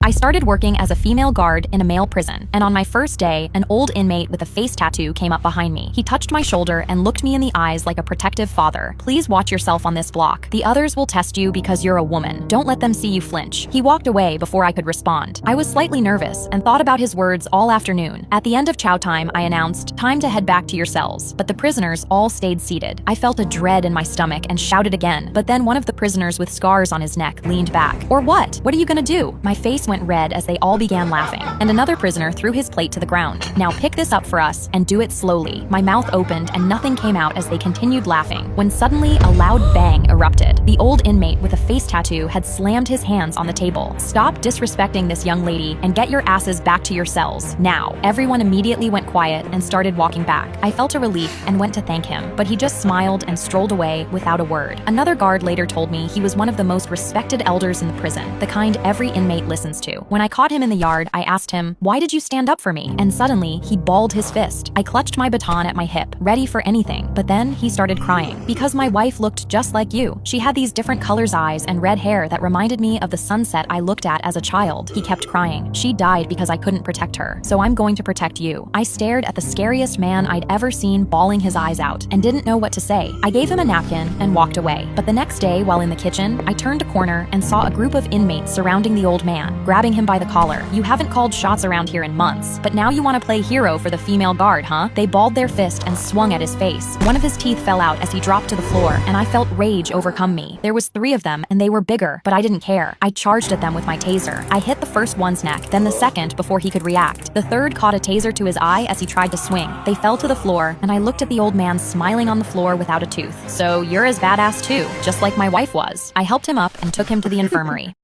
I started working as a female guard in a male prison, and on my first day, an old inmate with a face tattoo came up behind me. He touched my shoulder and looked me in the eyes like a protective father. "Please watch yourself on this block. The others will test you because you're a woman. Don't let them see you flinch." He walked away before I could respond. I was slightly nervous and thought about his words all afternoon. At the end of chow time, I announced, "Time to head back to your cells." But the prisoners all stayed seated. I felt a dread in my stomach and shouted again, but then one of the prisoners with scars on his neck leaned back. "Or what? What are you gonna do?" My face went red as they all began laughing, and another prisoner threw his plate to the ground. "Now pick this up for us and do it slowly." My mouth opened and nothing came out as they continued laughing, when suddenly a loud bang erupted. The old inmate with a face tattoo had slammed his hands on the table. "Stop disrespecting this young lady and get your asses back to your cells, now." Everyone immediately went quiet and started walking back. I felt a relief and went to thank him, but he just smiled and strolled away without a word. Another guard later told me he was one of the most respected elders in the prison, the kind every inmate listens to. When I caught him in the yard, I asked him, "Why did you stand up for me?" And suddenly, he balled his fist. I clutched my baton at my hip, ready for anything, but then he started crying. "Because my wife looked just like you. She had these different colors eyes and red hair that reminded me of the sunset I looked at as a child." He kept crying. "She died because I couldn't protect her, so I'm going to protect you." I stared at the scariest man I'd ever seen bawling his eyes out and didn't know what to say. I gave him a napkin and walked away. But the next day, while in the kitchen, I turned a corner and saw a group of inmates surrounding the old man, grabbing him by the collar. "You haven't called shots around here in months, but now you want to play hero for the female guard, huh?" They balled their fist and swung at his face. One of his teeth fell out as he dropped to the floor, and I felt rage overcome me. There was 3 of them, and they were bigger, but I didn't care. I charged at them with my taser. I hit the first one's neck, then the second before he could react. The third caught a taser to his eye as he tried to swing. They fell to the floor, and I looked at the old man smiling on the floor without a tooth. "So you're as badass too, just like my wife was." I helped him up and took him to the infirmary.